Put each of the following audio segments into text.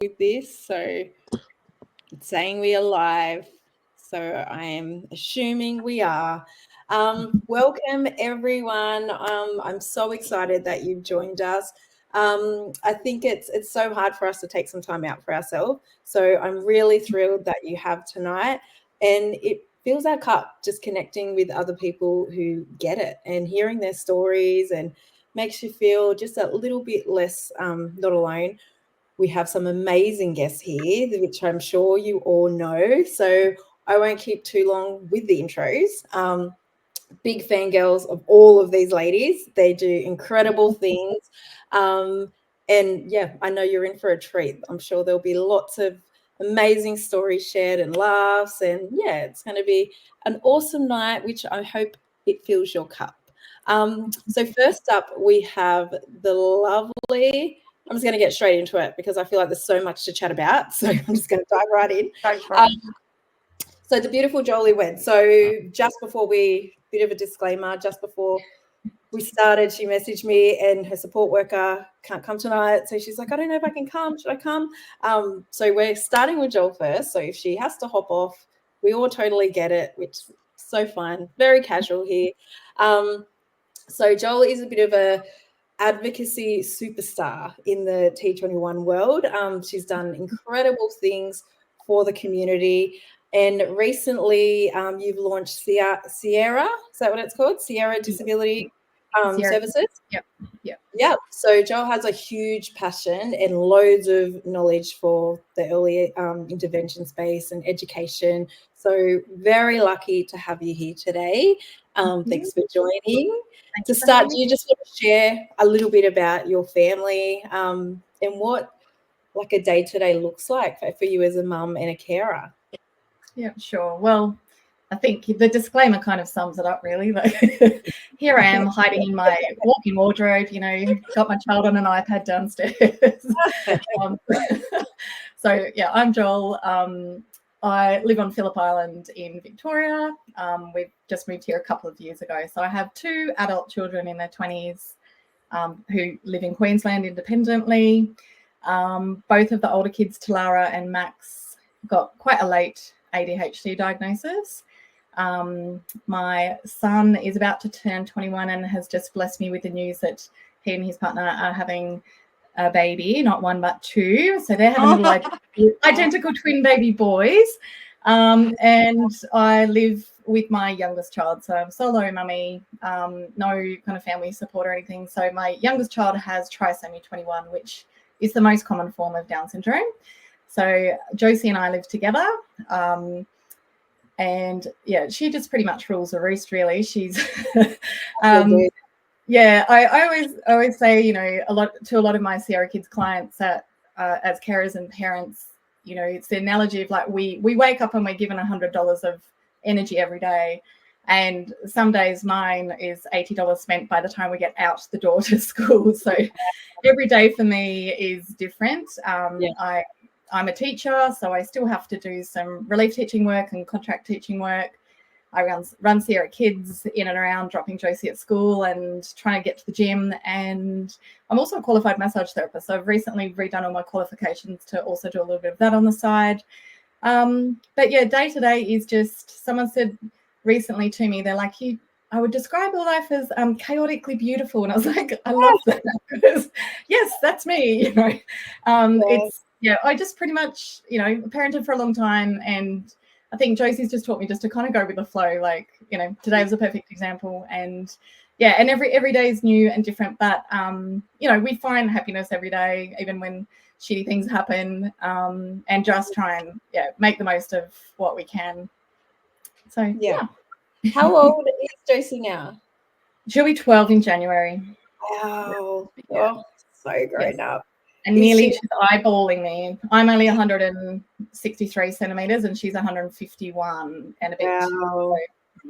with this, so it's saying we are live. So I am assuming we are. Welcome everyone. I'm so excited that you've joined us. I think it's so hard for us to take some time out for ourselves. So I'm really thrilled that you have tonight, and it fills our cup just connecting with other people who get it and hearing their stories and makes you feel just a little bit less not alone. We have some amazing guests here, which I'm sure you all know. So I won't keep too long with the intros. Big fangirls of all of these ladies. They do incredible things. And yeah, I know you're in for a treat. I'm sure there'll be lots of amazing stories shared and laughs. And yeah, it's going to be an awesome night, which I hope it fills your cup. So first up, we have the lovely. I'm just going to get straight into it because I feel like there's so much to chat about. So I'm just going to dive right in. So the beautiful Jolie went. So just before bit of a disclaimer, just before we started, she messaged me and her support worker can't come tonight. So she's like, I don't know if I can come. Should I come? So we're starting with Joel first. So if she has to hop off, we all totally get it, which is so fun. Very casual here. So Joel is a bit of a advocacy superstar in the T21 world. She's done incredible things for the community. And recently you've launched Sierra, is that what it's called? Sierra Disability Services? Yep. So Joel has a huge passion and loads of knowledge for the early intervention space and education. So very lucky to have you here today. Thanks for joining. To start, do you just want to share a little bit about your family and what like a day-to-day looks like for you as a mum and a carer? Yeah, sure. Well, I think the disclaimer kind of sums it up, really. Like, here I am hiding in my walk-in wardrobe, got my child on an iPad downstairs. So, yeah, I'm Joel. I live on Phillip Island in Victoria. We've just moved here a couple of years ago. So I have two adult children in their 20s who live in Queensland independently. Both of the older kids, Talara and Max, got quite a late ADHD diagnosis. My son is about to turn 21 and has just blessed me with the news that he and his partner are having a baby, not one but two. So they're having identical twin baby boys. And I live with my youngest child, so I'm solo mummy, no kind of family support or anything. So my youngest child has trisomy 21, which is the most common form of Down syndrome. So Josie and I live together, and yeah, she just pretty much rules the roost. Really, she's yeah. I always say, a lot of my Sierra Kids clients that as carers and parents, it's the analogy of like we wake up and we're given $100 of energy every day. And some days mine is $80 spent by the time we get out the door to school. So every day for me is different. I'm a teacher, so I still have to do some relief teaching work and contract teaching work. I run Sierra Kids in and around dropping Josie at school and trying to get to the gym. And I'm also a qualified massage therapist. So I've recently redone all my qualifications to also do a little bit of that on the side. But yeah, day to day is just, someone said recently to me, they're like, I would describe your life as chaotically beautiful. And I was like, I love that. Because, yes, that's me. It's, I just pretty much, parented for a long time. And I think Josie's just taught me just to kind of go with the flow. Like, today was a perfect example. And yeah, and every day is new and different. But, we find happiness every day, even when shitty things happen, and just try and make the most of what we can. So, yeah. How old is Josie now? She'll be 12 in January. Wow. Yeah. Oh, so grown up. And she's eyeballing me. I'm only 163 centimeters and she's 151 and a bit.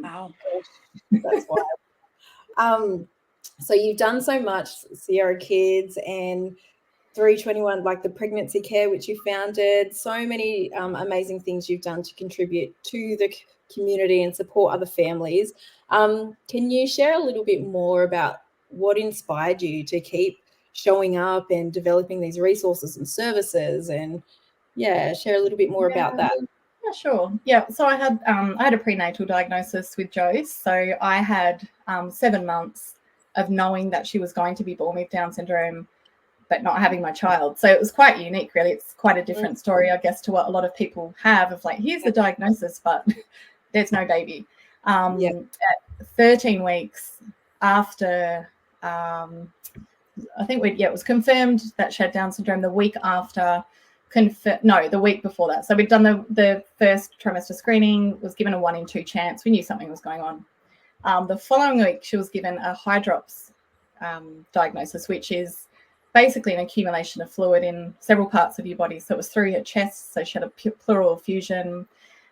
Wow. That's wild. So you've done so much, Sierra Kids and 321, like the pregnancy care, which you founded, so many amazing things you've done to contribute to the community and support other families. Can you share a little bit more about what inspired you to keep showing up and developing these resources and services, and share a little bit more about that. Yeah, sure. Yeah, so I had a prenatal diagnosis with Joyce. So I had 7 months of knowing that she was going to be born with Down syndrome, but not having my child. So it was quite unique, really. It's quite a different story, I guess, to what a lot of people have of like, here's the diagnosis, but there's no baby. At 13 weeks after, I think it was confirmed that she had Down syndrome the week after. The week before that. So we'd done the first trimester screening, was given a 1 in 2 chance. We knew something was going on. The following week, she was given a hydrops diagnosis, which is basically an accumulation of fluid in several parts of your body. So it was through her chest, so she had a pleural effusion.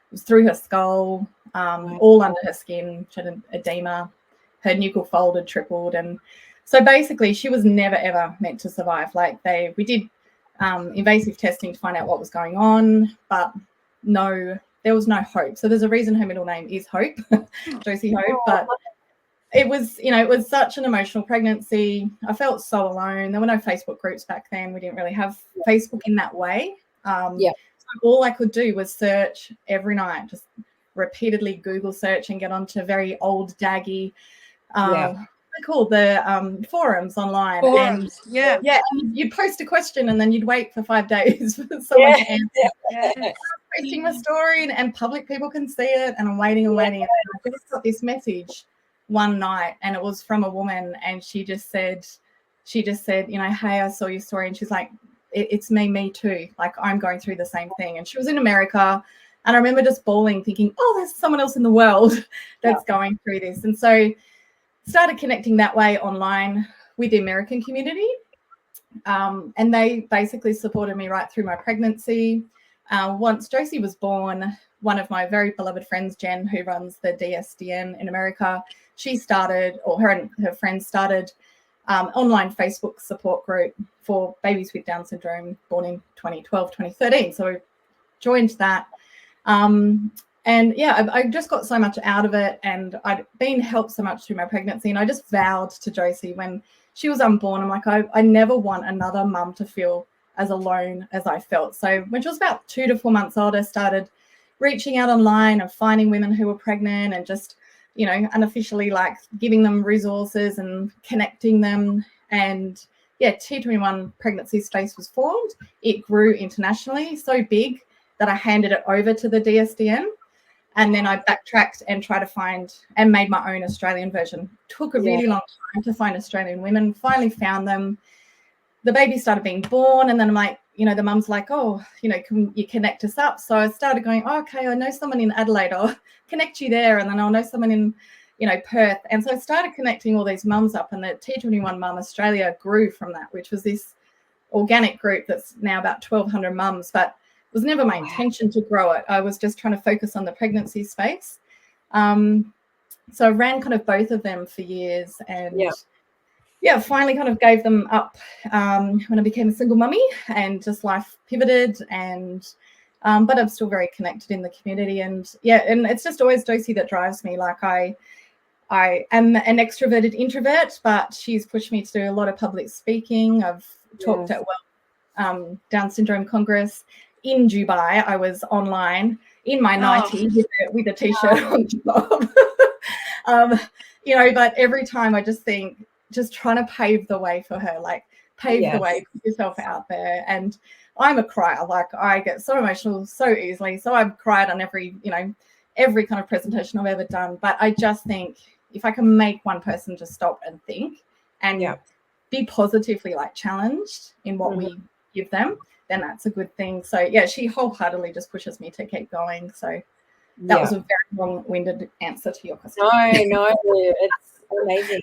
It was through her skull, all under her skin. She had an edema. Her nuchal fold had tripled. And so basically she was never, ever meant to survive. Like we did invasive testing to find out what was going on, but there was no hope. So there's a reason her middle name is Hope, Josie Hope. But it was such an emotional pregnancy. I felt so alone. There were no Facebook groups back then. We didn't really have Facebook in that way. So all I could do was search every night, just repeatedly Google search and get onto very old daggy called the forums online. And you'd post a question and then you'd wait for 5 days for someone to answer. I'm posting my story and public people can see it, and I'm waiting and waiting. And I just got this message one night, and it was from a woman, and she just said, hey, I saw your story, and she's like, it's me too. Like, I'm going through the same thing. And she was in America, and I remember just bawling, thinking, oh, there's someone else in the world that's going through this. And so started connecting that way online with the American community. And they basically supported me right through my pregnancy. Once Josie was born, one of my very beloved friends, Jen, who runs the DSDN in America, her and her friends started online Facebook support group for babies with Down syndrome born in 2012, 2013. So I joined that. I just got so much out of it, and I'd been helped so much through my pregnancy. And I just vowed to Josie when she was unborn, I'm like, I never want another mum to feel as alone as I felt. So when she was about 2 to 4 months old, I started reaching out online and finding women who were pregnant and just, unofficially like giving them resources and connecting them. And T21 pregnancy space was formed. It grew internationally, so big that I handed it over to the DSDN. And then I backtracked and tried to find and made my own Australian version. Took a really long time to find Australian women, finally found them. The baby started being born, and then I'm like, the mum's like, oh, can you connect us up? So I started going, oh, okay, I know someone in Adelaide, I'll connect you there. And then I'll know someone in, Perth. And so I started connecting all these mums up, and the T21 Mum Australia grew from that, which was this organic group that's now about 1,200 mums. But it was never my intention to grow it. I was just trying to focus on the pregnancy space. So I ran kind of both of them for years, and finally kind of gave them up when I became a single mummy, and just life pivoted. And but I'm still very connected in the community, and it's just always Josie that drives me. Like I am an extroverted introvert, but she's pushed me to do a lot of public speaking. I've talked at Down Syndrome Congress in Dubai. I was online in my nightie with a t-shirt on top. But every time I just think, just trying to pave the way for her, like pave the way, put yourself out there. And I'm a crier. Like, I get so emotional so easily. So I've cried on every kind of presentation I've ever done. But I just think if I can make one person just stop and think and be positively like challenged in what we give them, then that's a good thing. So she wholeheartedly just pushes me to keep going. So that was a very long-winded answer to your question. No, it's amazing.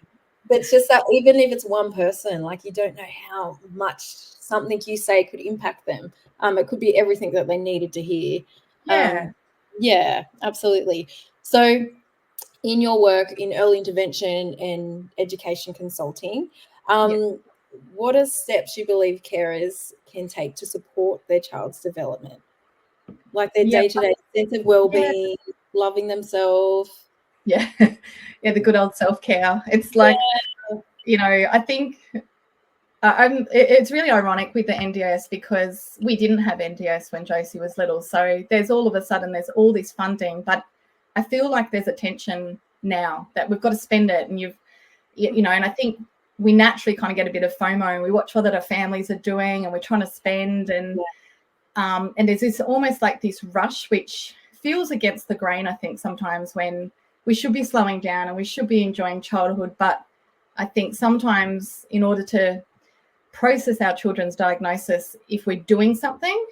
But it's just that even if it's one person, like, you don't know how much something you say could impact them. It could be everything that they needed to hear. Absolutely. So in your work in early intervention and education consulting, what are steps you believe carers can take to support their child's development? Like their day-to-day sense of well-being, loving themselves. The good old self-care. It's like, I think It's really ironic with the NDIS because we didn't have NDIS when Josie was little. So there's all of a sudden there's all this funding, but I feel like there's a tension now that we've got to spend it, and and I think we naturally kind of get a bit of FOMO and we watch what other families are doing and we're trying to spend, and there's this almost like this rush which feels against the grain, I think, sometimes, when we should be slowing down and we should be enjoying childhood. But I think sometimes in order to process our children's diagnosis, if we're doing something,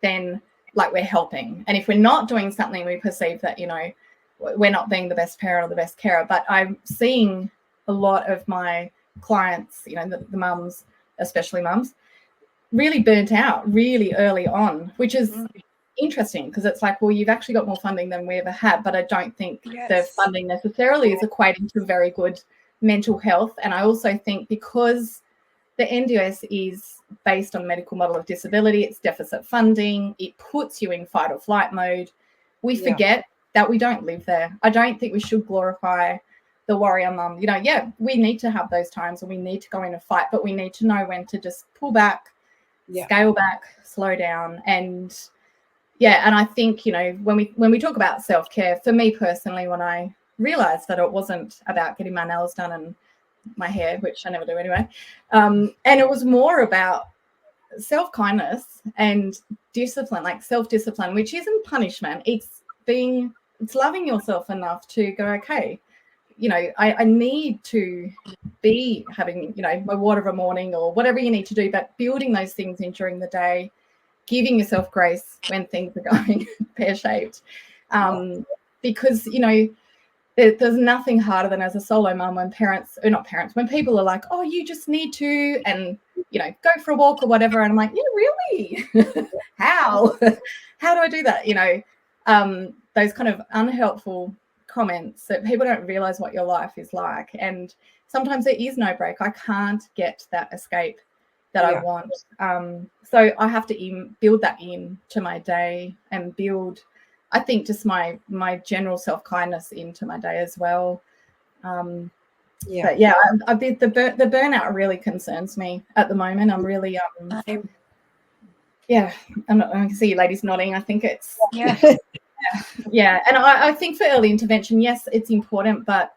then like we're helping, and if we're not doing something, we perceive that we're not being the best parent or the best carer. But I'm seeing a lot of my clients, the mums, especially mums, really burnt out really early on, which is interesting because it's like, well, you've actually got more funding than we ever had, but I don't think the funding necessarily is equating to very good mental health. And I also think because the NDIS is based on the medical model of disability, it's deficit funding, it puts you in fight or flight mode. We forget that we don't live there. I don't think we should glorify the warrior mum. We need to have those times and we need to go in and fight, but we need to know when to just pull back, scale back, slow down. And I think, when we talk about self-care, for me personally, when I realized that it wasn't about getting my nails done and my hair, which I never do anyway, and it was more about self-kindness and discipline, like self-discipline, which isn't punishment. It's loving yourself enough to go, okay, I need to be having, my water of a morning or whatever you need to do, but building those things in during the day, giving yourself grace when things are going pear-shaped. Because, there's nothing harder than as a solo mum when when people are like, oh, you just need to, and, go for a walk or whatever. And I'm like, yeah, really? How? How do I do that? Those kind of unhelpful comments that people don't realize what your life is like. And sometimes there is no break. I can't get that escape that I want. So I have to build that in to my day and build, I think, just my general self-kindness into my day as well. But the burnout really concerns me at the moment. I'm really I can see you ladies nodding. I think it's and I think for early intervention, yes, it's important, but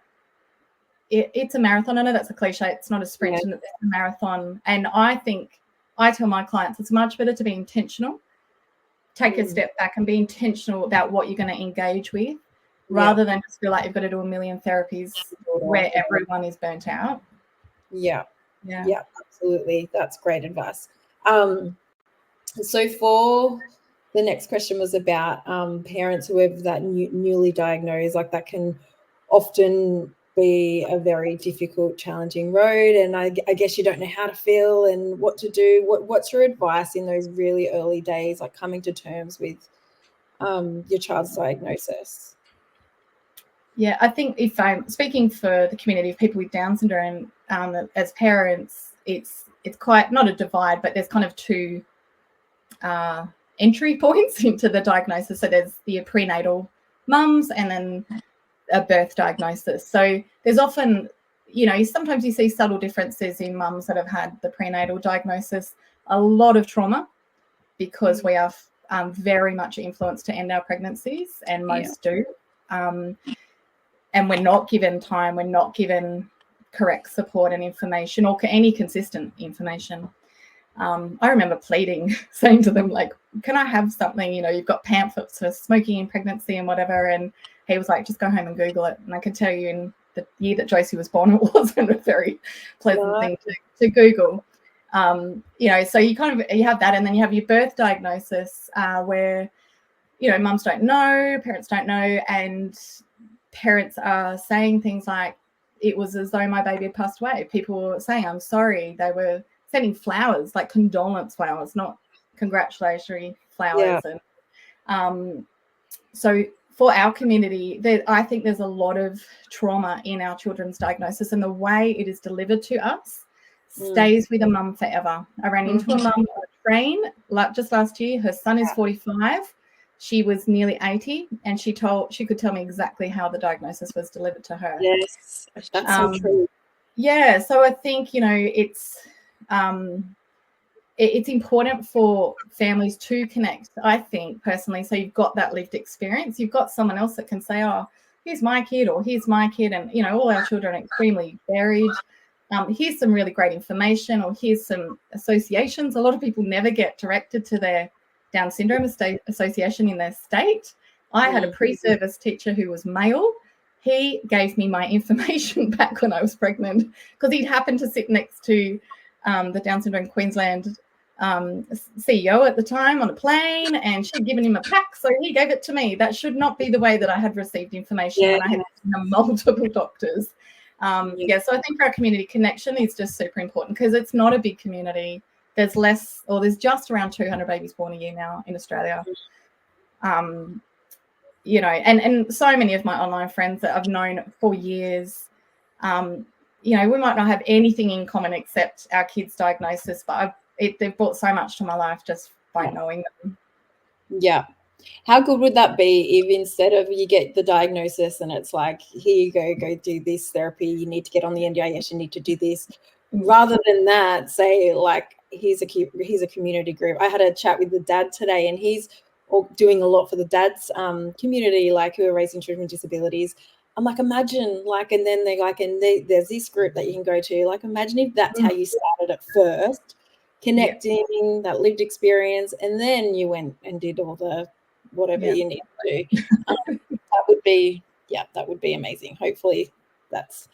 it's a marathon. I know that's a cliche. It's not a sprint, and it's a marathon. And I think I tell my clients it's much better to be intentional. Take a step back and be intentional about what you're going to engage with, rather than just feel like you've got to do a million therapies where everyone is burnt out. Yeah, absolutely. That's great advice. So for the next question was about parents who have that newly diagnosed, like that can often be a very difficult, challenging road. And I guess you don't know how to feel and what to do. What's your advice in those really early days, like coming to terms with your child's diagnosis? Yeah, I think if I'm speaking for the community of people with Down syndrome, as parents, it's quite not a divide, but there's kind of two entry points into the diagnosis. So there's the prenatal mums and then a birth diagnosis. So there's often, sometimes you see subtle differences in mums that have had the prenatal diagnosis, a lot of trauma, because we are very much influenced to end our pregnancies, and most do. And we're not given time, we're not given correct support and information or any consistent information. I remember pleading, saying to them, like, can I have something? You've got pamphlets for smoking in pregnancy and whatever. And he was like, just go home and Google it. And I can tell you in the year that Josie was born, it wasn't a very pleasant thing to Google. So you have that, and then you have your birth diagnosis where, mums don't know, parents don't know, and parents are saying things like, it was as though my baby had passed away. People were saying, I'm sorry. They were sending flowers, like condolence flowers, not congratulatory flowers. And so for our community, I think there's a lot of trauma in our children's diagnosis, and the way it is delivered to us stays with a mum forever. I ran into a mum on a train just last year. Her son is 45. She was nearly 80, and she could tell me exactly how the diagnosis was delivered to her. Yes, that's so true. Yeah, so I think, it's it's important for families to connect, I think, personally. So you've got that lived experience. You've got someone else that can say, oh, here's my kid, or here's my kid. And, you know, all our children are extremely varied. Here's some really great information, or here's some associations. A lot of people never get directed to their Down Syndrome Association in their state. I had a pre-service teacher who was male. He gave me my information back when I was pregnant because he'd happened to sit next to the Down Syndrome Queensland CEO at the time on a plane, and she'd given him a pack, so he gave it to me. That should not be the way that I had received information when I had multiple doctors. So I think our community connection is just super important because it's not a big community. There's just around 200 babies born a year now in Australia. You know, and so many of my online friends that I've known for years, you know, we might not have anything in common except our kids' diagnosis, but they've brought so much to my life just by knowing them. Yeah. How good would that be if instead of you get the diagnosis and it's like, here you go do this therapy, you need to get on the NDIS, you need to do this, rather than that, say like, here's a community group. I had a chat with the dad today, and he's doing a lot for the dad's community, like who are raising children with disabilities. I'm like, imagine, like, and then they're like, and there's this group that you can go to. Like, imagine if that's how you started at first, connecting that lived experience, and then you went and did all the whatever you need to do. That would be amazing. Hopefully that's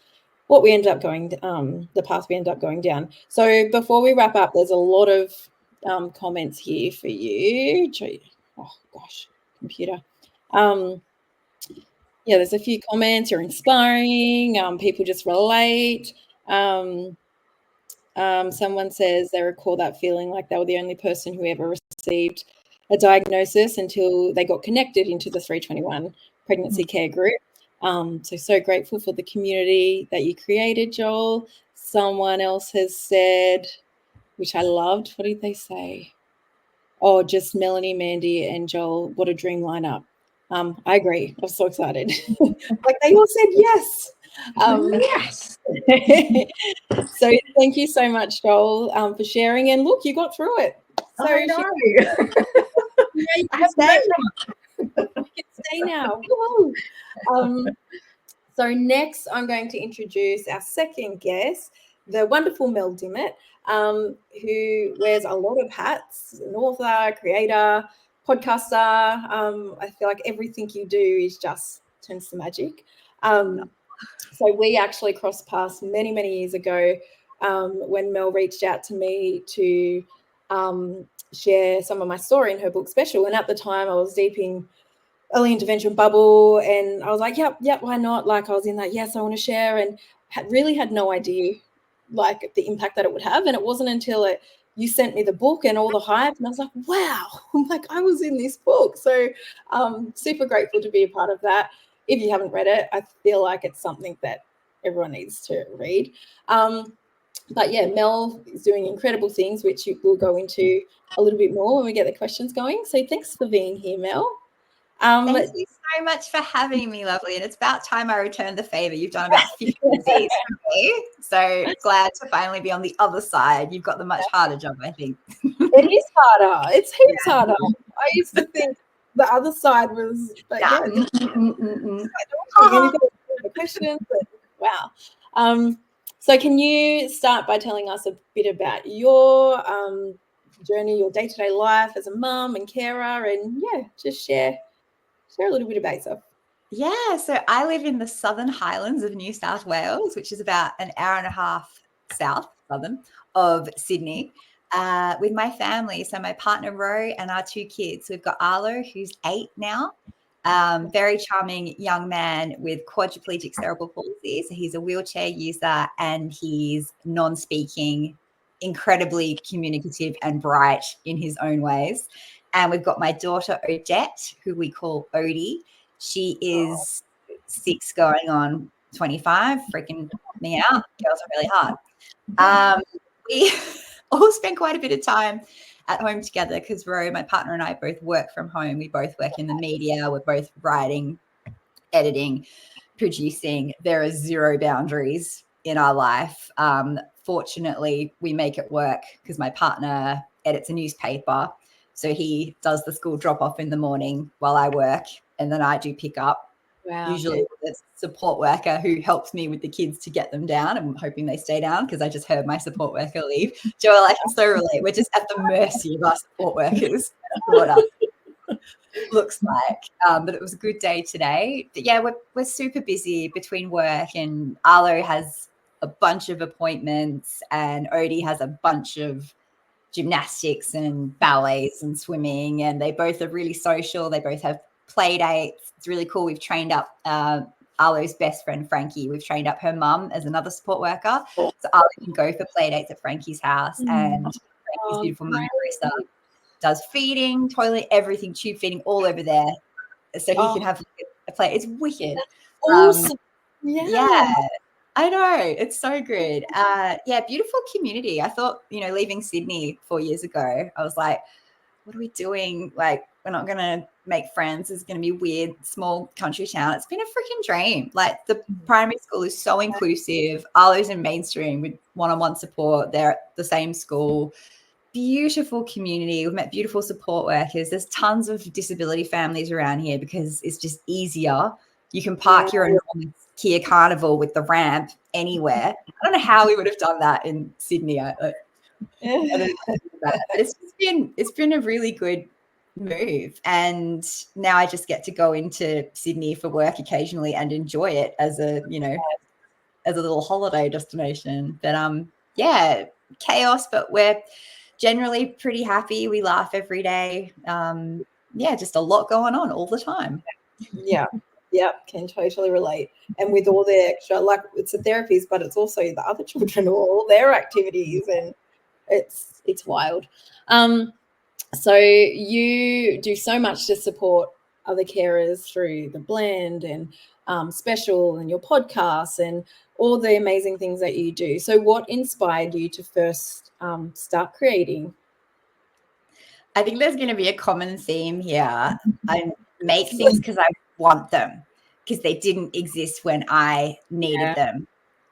what we end up going, the path we end up going down. So before we wrap up, there's a lot of comments here for you. Oh gosh, computer. There's a few comments. You're inspiring. People just relate. Someone says they recall that feeling like they were the only person who ever received a diagnosis until they got connected into the 321 pregnancy care group. So grateful for the community that you created, Joel. Someone else has said, which I loved, what did they say? Oh, just Melanie, Mandy, and Joel. What a dream lineup. I agree. I'm so excited. Like they all said yes. Yes. So thank you so much, Joel, for sharing. And look, you got through it. So I know. You can stay now. So next, I'm going to introduce our second guest, the wonderful Mel Dimmitt, who wears a lot of hats, an author, creator, podcaster. I feel like everything you do is just turns to magic. So we actually crossed paths many, many years ago when Mel reached out to me to share some of my story in her book Special. And at the time I was deep in early intervention bubble, and I was like, yep, why not? Like I was in that, yes, I want to share, and really had no idea like the impact that it would have. And it wasn't until you sent me the book and all the hype, and I was like, wow, I'm like, I was in this book. So super grateful to be a part of that. If you haven't read it, I feel like it's something that everyone needs to read. But yeah, Mel is doing incredible things, which we'll go into a little bit more when we get the questions going. So thanks for being here, Mel. Thank you so much for having me, lovely. And it's about time I returned the favor. You've done about 50 of these for me. So glad to finally be on the other side. You've got the much harder job, I think. It is harder. It's heaps harder. I used to think the other side was, but you've got the questions, but wow. So can you start by telling us a bit about your journey, your day-to-day life as a mum and carer, and just share a little bit about yourself. Yeah, so I live in the Southern Highlands of New South Wales, which is about an hour and a half southern of Sydney, with my family. So my partner, Ro, and our two kids. We've got Arlo, who's 8 now, very charming young man with quadriplegic cerebral palsy. So he's a wheelchair user and he's non-speaking, incredibly communicative and bright in his own ways. And we've got my daughter, Odette, who we call Odie. She is 6 going on 25, freaking me out. Girls are really hard. We all spend quite a bit of time at home together because Ro, my partner, and I both work from home. We both work in the media. We're both writing, editing, producing. There are zero boundaries in our life. fortunately we make it work because my partner edits a newspaper. So he does the school drop off in the morning while I work, and then I do pick up. Wow. Usually there's a support worker who helps me with the kids to get them down. I'm hoping they stay down because I just heard my support worker leave. Joel, I can so relate. We're just at the mercy of our support workers. What our looks like. But it was a good day today. But yeah, we're super busy between work, and Arlo has a bunch of appointments, and Odie has a bunch of gymnastics and ballets and swimming, and they both are really social. They both have play dates. It's really cool. We've trained up Arlo's best friend Frankie. We've trained up her mum as another support worker, so Arlo can go for play dates at Frankie's house. And Frankie's beautiful mum Marissa does feeding, toilet, everything, tube feeding all over there, so he can have a play. It's wicked. Awesome. Yeah. I know, it's so good. Yeah, beautiful community. I thought, leaving Sydney 4 years ago, I was like, what are we doing? Like, we're not going to make friends. It's going to be weird, small country town. It's been a freaking dream. Like, the primary school is so inclusive. Arlo's in mainstream with one-on-one support. They're at the same school. Beautiful community. We've met beautiful support workers. There's tons of disability families around here because it's just easier. You can park your enormous Kia Carnival with the ramp anywhere. I don't know how we would have done that in Sydney. I don't know that. But it's been a really good move, and now I just get to go into Sydney for work occasionally and enjoy it as a little holiday destination. But yeah, chaos, but we're generally pretty happy. We laugh every day. Yeah, just a lot going on all the time. Yeah, can totally relate. And with all the extra, like, it's the therapies, but it's also the other children, all their activities, and it's wild. So you do so much to support other carers through the blend and special and your podcast and all the amazing things that you do. So what inspired you to first start creating? I think there's going to be a common theme here. I make things because I want them, because they didn't exist when I needed them.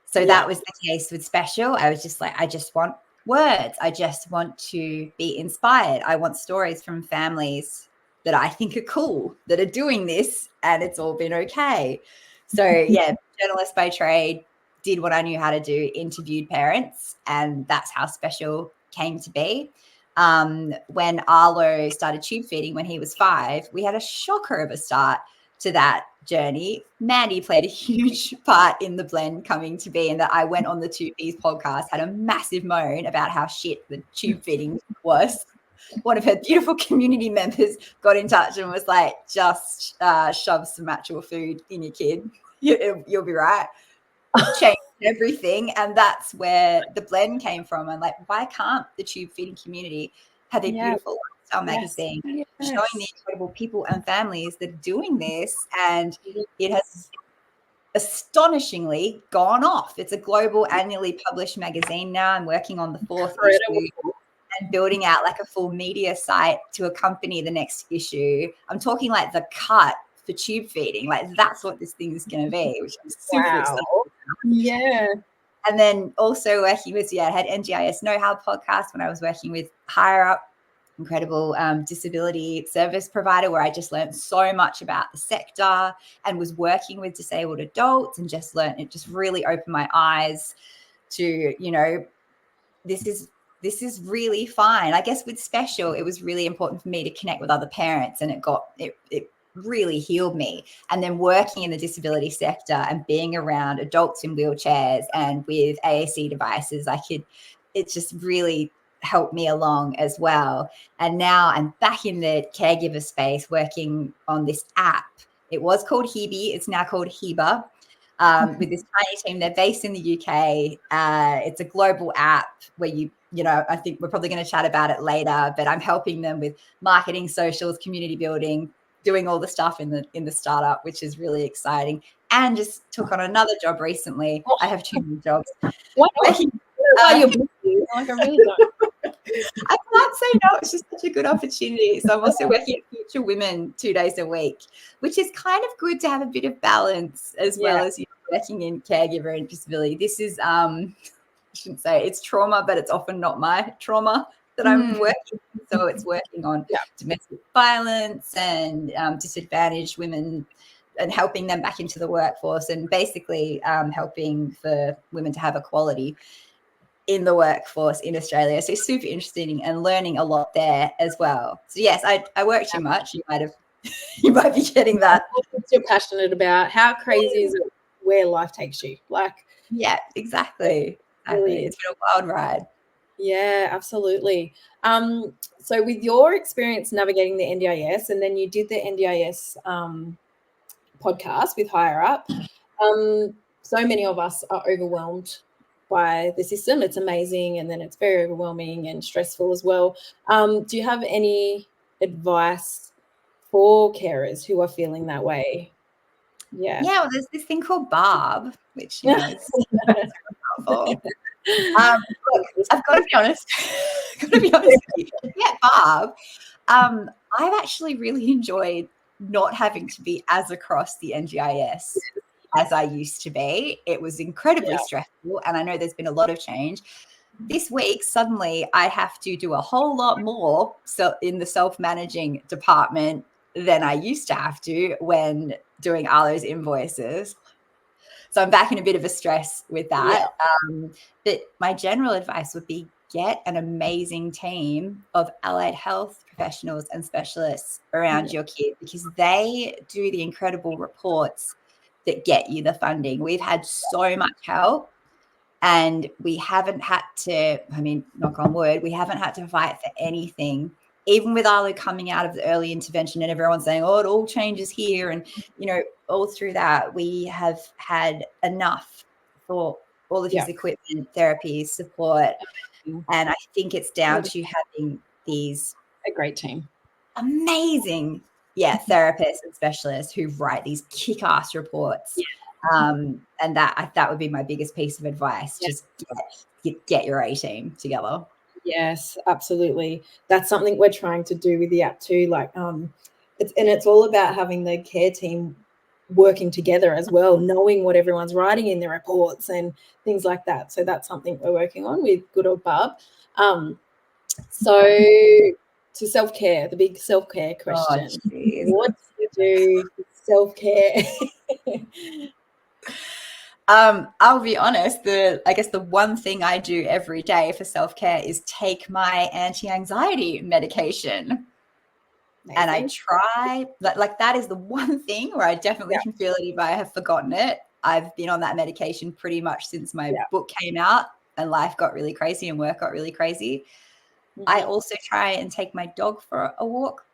So that was the case with special. I was just like, I just want words. I just want to be inspired. I want stories from families that I think are cool, that are doing this, and it's all been okay. So yeah, journalist by trade, did what I knew how to do, interviewed parents, and that's how special came to be. When Arlo started tube feeding when he was 5, we had a shocker of a start to that journey. Mandy played a huge part in the blend coming to be, and that I went on the Two B's podcast, had a massive moan about how shit the tube feeding was. One of her beautiful community members got in touch and was like, just shove some actual food in your kid. You'll be right. Changed everything. And that's where the blend came from. And like, why can't the tube feeding community have a beautiful lifestyle magazine showing the incredible people and families that are doing this? And it has astonishingly gone off. It's a global annually published magazine now. I'm working on the 4th issue and building out like a full media site to accompany the next issue. I'm talking like the cut for tube feeding. Like, that's what this thing is going to be, which I'm super excited about. Yeah. And then also working with, I had NGIS Know-How podcast when I was working with Higher Up, incredible disability service provider, where I just learned so much about the sector and was working with disabled adults, and just learned, it just really opened my eyes to, this is really fine. I guess with special, it was really important for me to connect with other parents, and it really healed me. And then working in the disability sector and being around adults in wheelchairs and with AAC devices, it just really helped me along as well. And now I'm back in the caregiver space working on this app. It was called Hebe. It's now called Heba. With this tiny team. They're based in the UK. It's a global app where I think we're probably going to chat about it later, but I'm helping them with marketing, socials, community building, doing all the stuff in the startup, which is really exciting. And just took on another job recently. I have 2 new jobs. What? You're busy. Like, I really don't. I can't say no. It's just such a good opportunity. So I'm also working at Future Women 2 days a week, which is kind of good to have a bit of balance as well as working in caregiver and disability. This is shouldn't say it's trauma, but it's often not my trauma that I'm working. So it's working on domestic violence and disadvantaged women and helping them back into the workforce, and basically helping for women to have equality in the workforce in Australia. So super interesting and learning a lot there as well. So yes, I work too much. You might be getting that. What you're passionate about. How crazy is it where life takes you? Like, yeah, exactly. Really. It's been a wild ride. Yeah, absolutely. So with your experience navigating the NDIS, and then you did the NDIS podcast with Higher Up, so many of us are overwhelmed by the system. It's amazing, and then it's very overwhelming and stressful as well. Do you have any advice for carers who are feeling that way? Yeah, well, there's this thing called Barb, which is helpful. Look, I've got to be honest. With you. Yeah, Barb. I've actually really enjoyed not having to be as across the NGIS as I used to be. It was incredibly stressful, and I know there's been a lot of change. This week, suddenly, I have to do a whole lot more in the self-managing department than I used to have to when doing Arlo's invoices. So I'm back in a bit of a stress with that. But my general advice would be get an amazing team of allied health professionals and specialists around your kid, because they do the incredible reports that get you the funding. We've had so much help, and we haven't had to, I mean, knock on wood, we haven't had to fight for anything. Even with Arlo coming out of the early intervention and everyone saying, oh, it all changes here. And, all through that, we have had enough for all of his equipment, therapies, support. And I think it's down to having these a great team, amazing, therapists and specialists who write these kick-ass reports. And that would be my biggest piece of advice. Just get your A team together. Yes, absolutely. That's something we're trying to do with the app too. Like, it's all about having the care team working together as well, knowing what everyone's writing in their reports and things like that. So that's something we're working on with good old Barb. So to self-care, the big self-care question. What do you do for self-care? I'll be honest, I guess the one thing I do every day for self-care is take my anti-anxiety medication. Amazing. And I try, like that is the one thing where I definitely can feel it if I have forgotten it. I've been on that medication pretty much since my book came out and life got really crazy and work got really crazy. I also try and take my dog for a walk.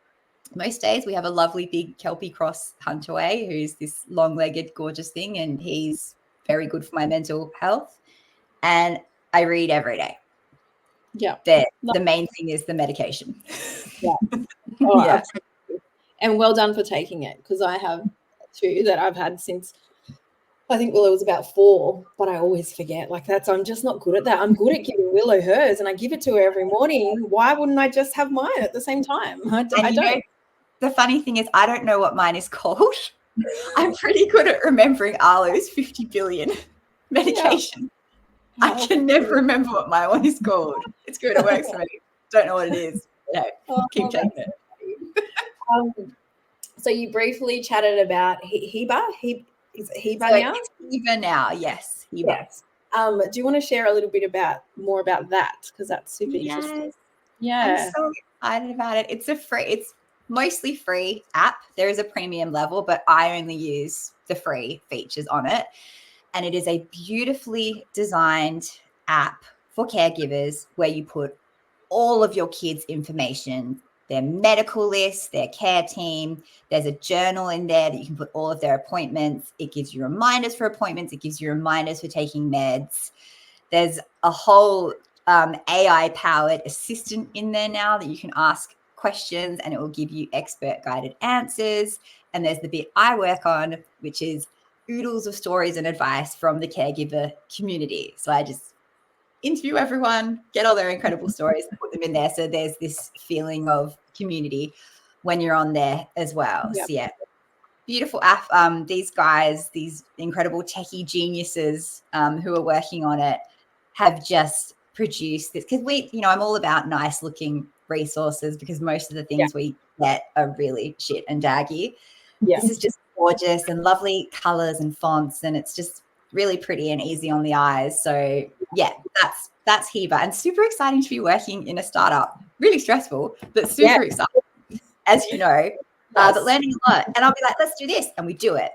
Most days we have a lovely big Kelpie Cross Huntaway, who's this long-legged, gorgeous thing, and he's very good for my mental health. And I read every day. Yeah. The main thing is the medication. Yeah. Oh, yeah. Absolutely. And well done for taking it, because I have two that I've had since I think Willow was about 4, but I always forget. I'm just not good at that. I'm good at giving Willow hers, and I give it to her every morning. Why wouldn't I just have mine at the same time? I don't. The funny thing is, I don't know what mine is called. I'm pretty good at remembering Arlo's 50 billion medication. Yeah. I can never remember what my one is called. It's good. It works for me. Don't know what it is. Keep taking it. So you briefly chatted about Heba. Is it Heba now? It's Heba now. Yes, Heba. Yes. Do you want to share a little bit more about that? Because that's super interesting. Yeah. I'm so excited about it. It's mostly free app. There is a premium level, but I only use the free features on it. And it is a beautifully designed app for caregivers where you put all of your kids' information, their medical list, their care team. There's a journal in there that you can put all of their appointments. It gives you reminders for appointments. It gives you reminders for taking meds. There's a whole AI-powered assistant in there now that you can ask questions and it will give you expert guided answers. And there's the bit I work on, which is oodles of stories and advice from the caregiver community. So I just interview everyone, get all their incredible stories, put them in there. So there's this feeling of community when you're on there as well. Yep. So beautiful app. These guys, these incredible techie geniuses who are working on it, have just produced this, because I'm all about nice looking resources, because most of the things we get are really shit and daggy. This is just gorgeous and lovely colors and fonts, and it's just really pretty and easy on the eyes. So yeah, that's Heba, and super exciting to be working in a startup. Really stressful, but super exciting, as you know. But learning a lot. And I'll be like, let's do this, and we do it.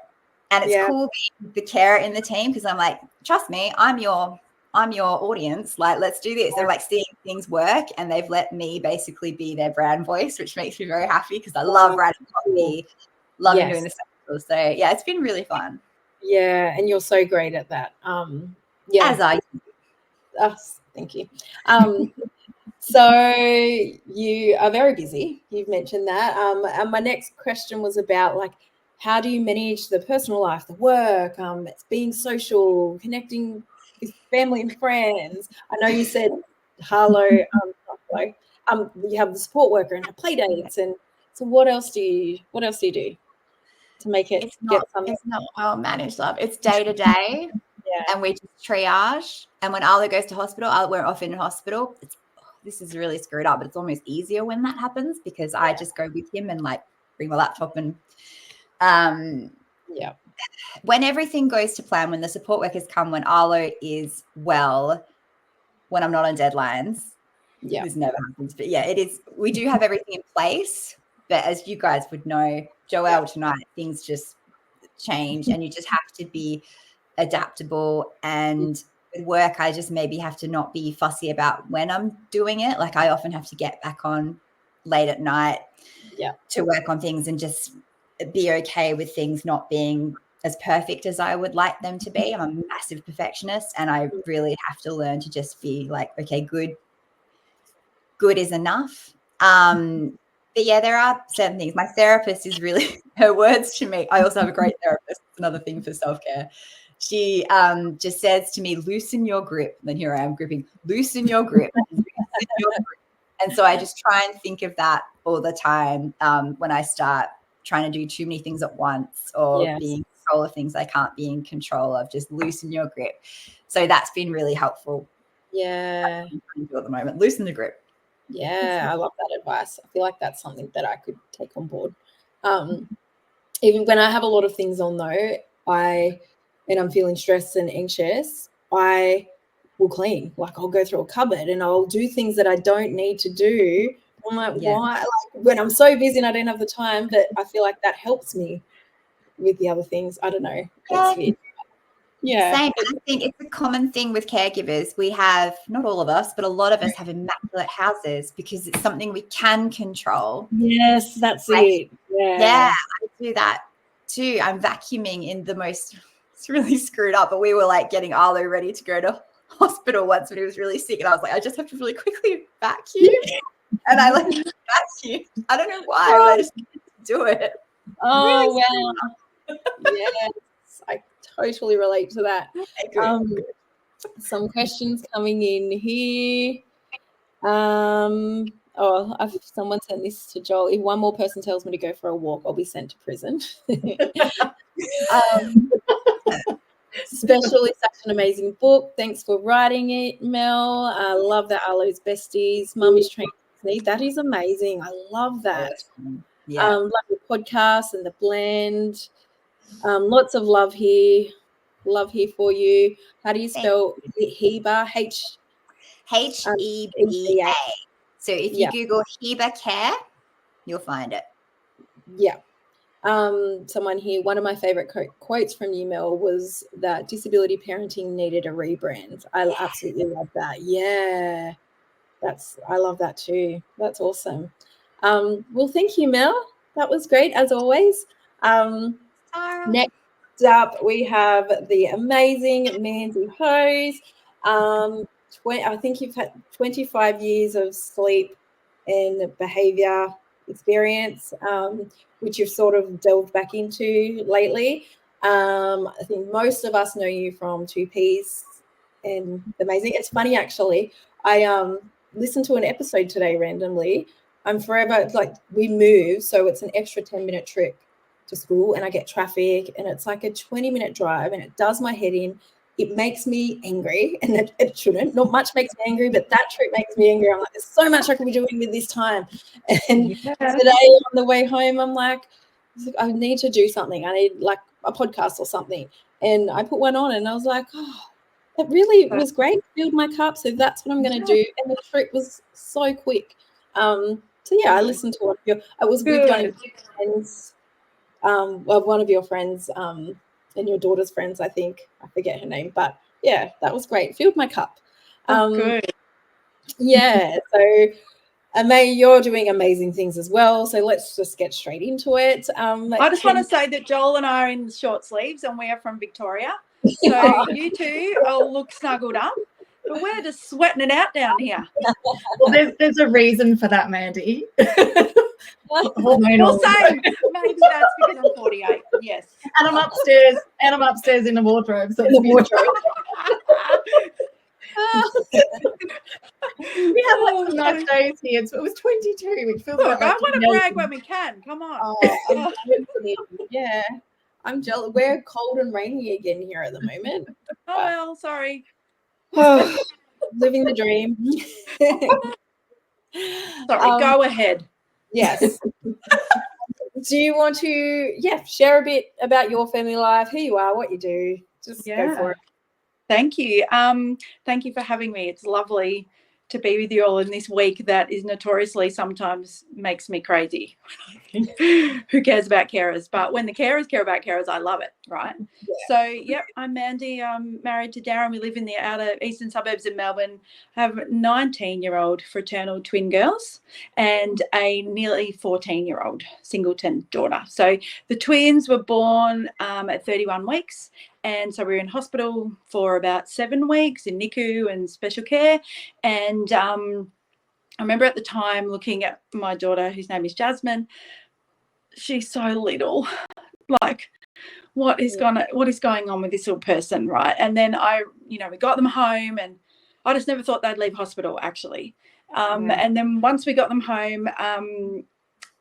And it's cool being the carer in the team, because I'm like, trust me, I'm your audience. Like, let's do this. They're like seeing things work, and they've let me basically be their brand voice, which makes me very happy, because I love writing copy, loving doing the stuff. So yeah, it's been really fun. Yeah, and you're so great at that. As I thank you. So you are very busy. You've mentioned that. And my next question was about, like, how do you manage the personal life, the work, it's being social, connecting with family and friends? I know you said Harlow, you have the support worker and have play dates, and so what else do you do to make it it's not well managed, love. It's day to day. And we just triage. And when Arlo goes to hospital, we're often in hospital. This is really screwed up, but it's almost easier when that happens, because I just go with him and like bring my laptop and when everything goes to plan, when the support workers come, when Arlo is well, when I'm not on deadlines, this never happens. But yeah, it is. We do have everything in place, but as you guys would know, Joelle, tonight, things just change, and you just have to be adaptable. And with work, I just maybe have to not be fussy about when I'm doing it. Like, I often have to get back on late at night to work on things, and just be okay with things not being as perfect as I would like them to be. I'm a massive perfectionist, and I really have to learn to just be like, okay, good is enough. But yeah, there are certain things. My therapist is really, her words to me, I also have a great therapist. It's another thing for self-care. She just says to me, loosen your grip. And then here I am gripping, loosen your grip. And so I just try and think of that all the time when I start trying to do too many things at once, or being in control of things I can't be in control of. Just loosen your grip. So that's been really helpful. Yeah. That's what I'm trying to do at the moment. Loosen the grip. Yeah, I love that advice. I feel like that's something that I could take on board. Even when I have a lot of things on, though, and I'm feeling stressed and anxious, I will clean. Like, I'll go through a cupboard and I'll do things that I don't need to do. I'm like, why? Like, when I'm so busy and I don't have the time, but I feel like that helps me with the other things. I don't know. It's weird. Yeah. Same. I think it's a common thing with caregivers. We have, not all of us, but a lot of us have immaculate houses, because it's something we can control. Yes, that's it. Yeah, I do that too. I'm vacuuming in the most, it's really screwed up, but we were like getting Arlo ready to go to hospital once when he was really sick. And I was like, I just have to really quickly vacuum. And I like vacuum. I don't know why, but I just do it. Oh, really wow. Yes, I totally relate to that. Some questions coming in here. Someone sent this to Joel. If one more person tells me to go for a walk, I'll be sent to prison. Especially such an amazing book. Thanks for writing it, Mel. I love that Arlo's besties. Mummy's training need. That is amazing. I love that. Love your podcast and the blend. Lots of love here. Love here for you. How do you spell Heba? Heba. So if you Google Heba Care, you'll find it. Yeah. Someone here, one of my favorite quotes from you, Mel, was that disability parenting needed a rebrand. I absolutely love that. Yeah. I love that too. That's awesome. Well, thank you, Mel. That was great, as always. Next up, we have the amazing Mandy Hose. I think you've had 25 years of sleep and behavior experience, which you've sort of delved back into lately. I think most of us know you from 2Ps and amazing. It's funny, actually. I listened to an episode today randomly. I'm forever, like, we move, so it's an extra 10-minute trip to school, and I get traffic, and it's like a 20-minute drive, and it does my head in. it makes me angry, and it shouldn't. Not much makes me angry, but that trip makes me angry. I'm like, there's so much I could be doing with this time. And today on the way home, I'm like, I need to do something. I need like a podcast or something. And I put one on, and I was like, oh, it really was great. Filled my cup, so that's what I'm going to do. And the trip was so quick. So yeah, I listened to one of your. I was with one of your friends. Well, one of your friends, and your daughter's friends, I think. I forget her name, but yeah, that was great. Filled my cup. Good. Yeah. So, May, you're doing amazing things as well. So let's just get straight into it. I just want to say that Joel and I are in short sleeves, and we are from Victoria. So you two all look snuggled up, but we're just sweating it out down here. Well, there's a reason for that, Mandy. Well, same. Maybe that's because I'm 48. Yes. And I'm upstairs in the wardrobe. So it's we have like some nice days here. It was 22, which feels Look, like I want to brag when we can. Come on. Yeah, I'm jealous. We're cold and rainy again here at the moment. Oh well, sorry. Living the dream. Sorry, go ahead. Yes. Do you want to, share a bit about your family life, who you are, what you do? Just go for it. Thank you. Thank you for having me. It's lovely to be with you all in this week that is notoriously sometimes makes me crazy. Who cares about carers? But when the carers care about carers, I love it, right? Yeah. So, I'm Mandy. I'm married to Darren. We live in the outer eastern suburbs of Melbourne. I have 19-year-old fraternal twin girls and a nearly 14-year-old singleton daughter. So the twins were born at 31 weeks. And so we were in hospital for about 7 weeks in NICU and special care. And I remember at the time looking at my daughter, whose name is Jasmine. She's so little. Like, what is going on with this little person, right? And then we got them home, and I just never thought they'd leave hospital, actually. And then once we got them home,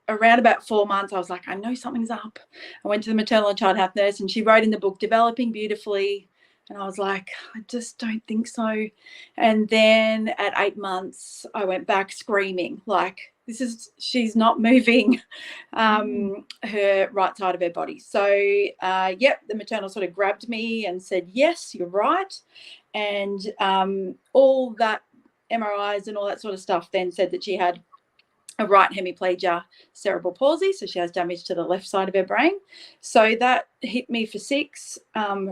around about 4 months, I was like, I know something's up. I went to the maternal and child health nurse, and she wrote in the book, Developing Beautifully. And I was like, I just don't think so. And then at 8 months, I went back screaming, like, she's not moving her right side of her body. So, the maternal sort of grabbed me and said, yes, you're right. And all that MRIs and all that sort of stuff then said that she had a right hemiplegia cerebral palsy, so she has damage to the left side of her brain. So that hit me for 6,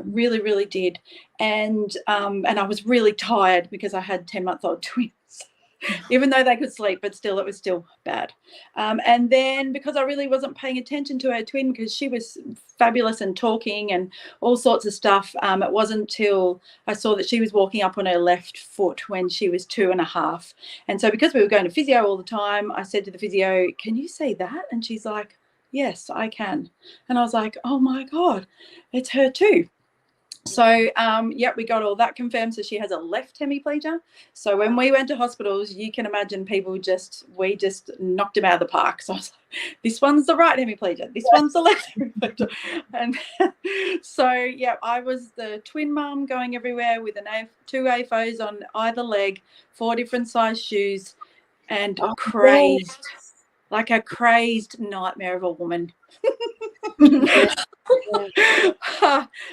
really, really did. And I was really tired because I had 10-month-old twins, even though they could sleep, but still, it was still bad. And then because I really wasn't paying attention to her twin because she was fabulous and talking and all sorts of stuff, it wasn't until I saw that she was walking up on her left foot when she was 2.5. And so because we were going to physio all the time, I said to the physio, can you see that? And she's like, yes, I can. And I was like, oh my God, it's her too. So, we got all that confirmed. So she has a left hemiplegia. So when we went to hospitals, you can imagine we just knocked him out of the park. So I was like, this one's the right hemiplegia. This one's the left hemiplegia. And so, I was the twin mum going everywhere with 2 AFOs on either leg, 4 different size shoes, and crazed, like a crazed nightmare of a woman.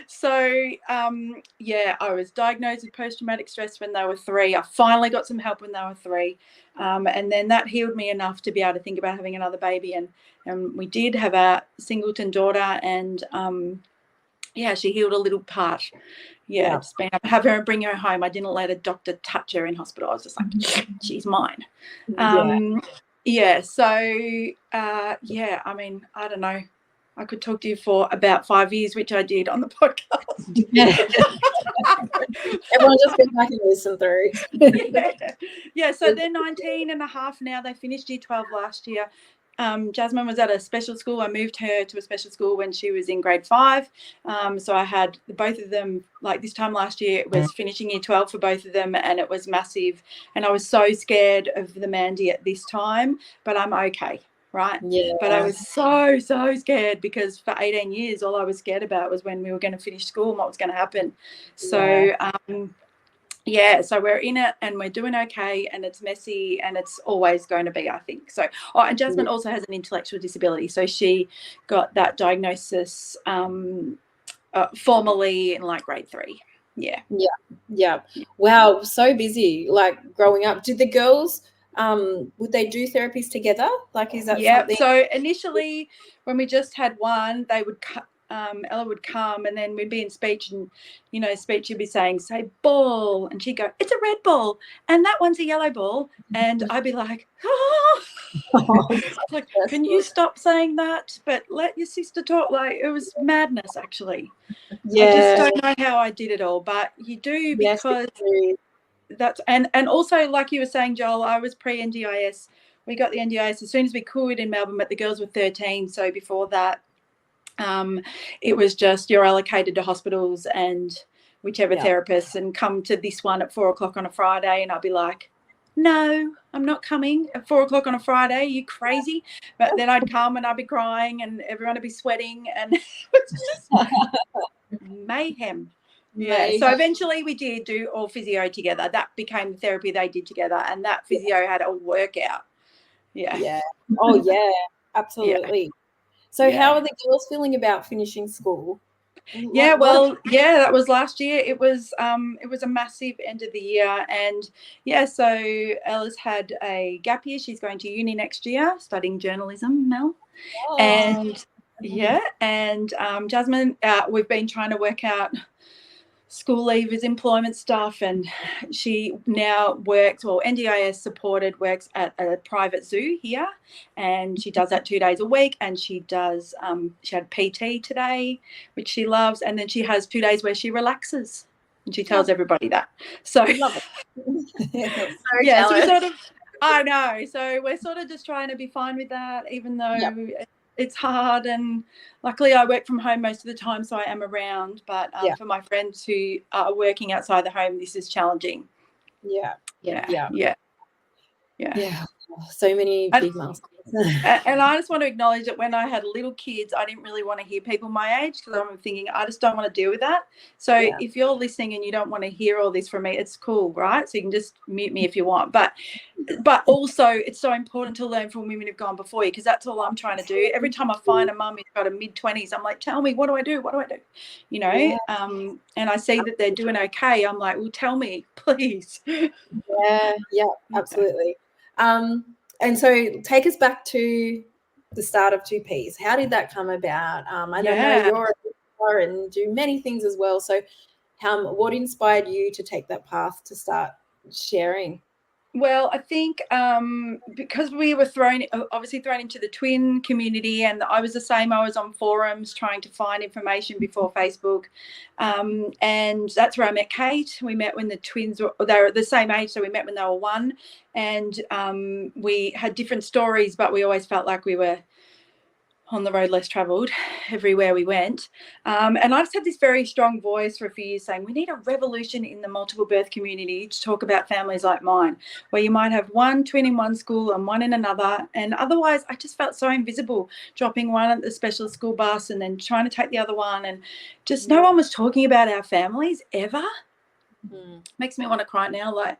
So I was diagnosed with post-traumatic stress when they were 3. I finally got some help when they were 3, and then that healed me enough to be able to think about having another baby, and we did have a singleton daughter, and she healed a little part. Just being able to have her and bring her home. I didn't let a doctor touch her in hospital. I was just like, she's mine. I mean, I don't know. I could talk to you for about 5 years, which I did on the podcast. Everyone just go back and listen through. So they're 19.5 now. They finished year 12 last year. Jasmine was at a special school. I moved her to a special school when she was in grade 5. So I had both of them, like this time last year, it was finishing year 12 for both of them, and it was massive. And I was so scared of the Mandy at this time, but I'm okay. right? Yeah. But I was so scared, because for 18 years, all I was scared about was when we were going to finish school and what was going to happen. So, so we're in it and we're doing okay, and it's messy, and it's always going to be, I think. So, and Jasmine also has an intellectual disability. So she got that diagnosis formally in like grade 3. Yeah. Wow, so busy, like growing up. Did the girls, would they do therapies together? Like, is that something? So initially, when we just had one, they would Ella would come, and then we'd be in speech, and speech you'd be saying, say ball, and she'd go, it's a red ball, and that one's a yellow ball, and I'd be like, like, can you stop saying that, but let your sister talk? Like, it was madness, actually. I just don't know how I did it all, but you do, because that's and also, like you were saying, Joel, I was pre-NDIS. We got the NDIS as soon as we could in Melbourne, but the girls were 13. So before that, it was just you're allocated to hospitals and whichever therapists, and come to this one at 4:00 on a Friday, and I'd be like, no, I'm not coming at 4:00 on a Friday. Are you crazy? But then I'd come and I'd be crying, and everyone would be sweating, and it was just mayhem. Yeah. So eventually we did do all physio together. That became the therapy they did together, and that physio had a workout. Yeah. Oh yeah, absolutely. So how are the girls feeling about finishing school? Yeah, well, that was last year. It was a massive end of the year, and so Ella's had a gap year. She's going to uni next year, studying journalism, Mel. And Jasmine, we've been trying to work out school leavers employment stuff, and she now works, NDIS supported, works at a private zoo here, and she does that 2 days a week, and she does she had PT today, which she loves, and then she has 2 days where she relaxes, and she tells everybody that. So I love it. so we sort of, I know, so we're sort of just trying to be fine with that, even though it's hard, and luckily I work from home most of the time, so I am around, but for my friends who are working outside the home, this is challenging. Yeah. So many big milestones. And I just want to acknowledge that when I had little kids, I didn't really want to hear people my age, because I'm thinking I just don't want to deal with that. So if you're listening and you don't want to hear all this from me, it's cool, right? So you can just mute me if you want. But also, it's so important to learn from women who've gone before you, because that's all I'm trying to do. Every time I find a mum who's got a mid-20s, I'm like, tell me, what do I do? What do I do? And I see that they're doing okay. I'm like, well, tell me, please. Yeah, absolutely. And so take us back to the start of 2Ps. How did that come about? I don't know, you're a teacher and do many things as well. So what inspired you to take that path to start sharing? Well, I think because we were obviously thrown into the twin community, and I was the same. I was on forums trying to find information before Facebook, and that's where I met Kate. We met when the twins they were the same age, so we met when they were 1, and we had different stories, but we always felt like we were on the road less travelled everywhere we went. And I just had this very strong voice for a few years saying, we need a revolution in the multiple birth community to talk about families like mine, where you might have one twin in one school and one in another. And otherwise, I just felt so invisible, dropping one at the special school bus and then trying to take the other one. And just no one was talking about our families ever. Makes me want to cry now. Like,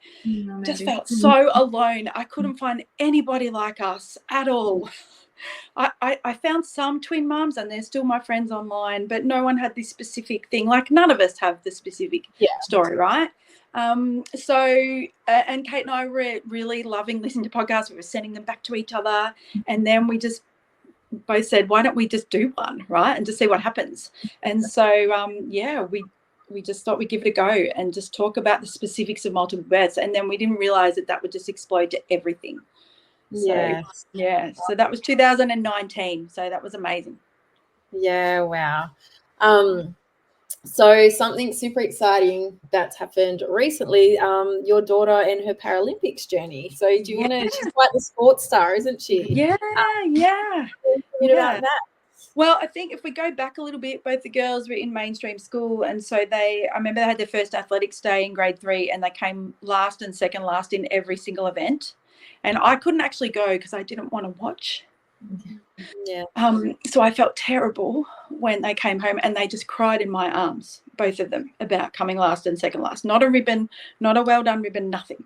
just felt so alone. I couldn't find anybody like us at all. I found some twin mums, and they're still my friends online, but no one had this specific thing. Like, none of us have the specific story, right? And Kate and I were really loving listening to podcasts. We were sending them back to each other, and then we just both said, why don't we just do one, right, and just see what happens? And so we just thought we'd give it a go and just talk about the specifics of multiple births, and then we didn't realize that would just explode to everything. So that was 2019. So that was amazing. Yeah, wow. So something super exciting that's happened recently, your daughter and her Paralympics journey. So do you want to, she's quite the sports star, isn't she? Yeah. About that. Well, I think if we go back a little bit, both the girls were in mainstream school, and so I remember they had their first athletics day in grade 3, and they came last and second last in every single event. And I couldn't actually go because I didn't want to watch. Yeah. So I felt terrible when they came home, and they just cried in my arms, both of them, about coming last and second last. Not a ribbon, not a well done ribbon, nothing.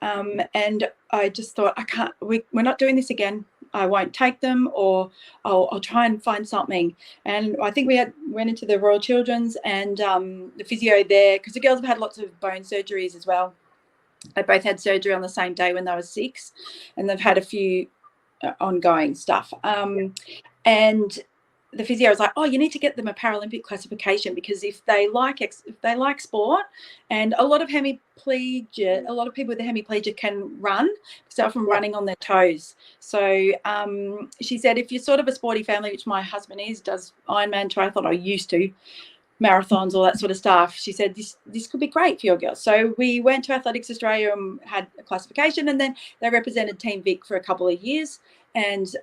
And I just thought, we're not doing this again. I won't take them, or I'll try and find something. And I think we went into the Royal Children's, and the physio there, because the girls have had lots of bone surgeries as well. They both had surgery on the same day when they were 6, and they've had a few ongoing stuff. And the physio was like, "Oh, you need to get them a Paralympic classification, because if they like sport, and a lot of people with a hemiplegia can run, because they're often running on their toes." So she said, if you're sort of a sporty family, which my husband does Ironman triathlon, I used to, marathons, all that sort of stuff, she said this could be great for your girls. So we went to Athletics Australia and had a classification, and then they represented Team Vic for a couple of years, and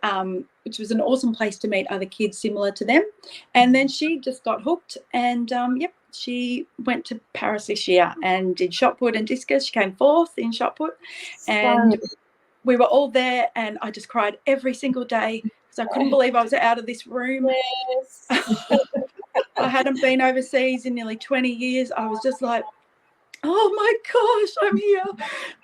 which was an awesome place to meet other kids similar to them. And then she just got hooked, and she went to Paris this year and did shot put and discus. She came 4th in shot put, and we were all there, and I just cried every single day because I couldn't believe I was out of this room. Yes. I hadn't been overseas in nearly 20 years. I was just like, oh my gosh, I'm here.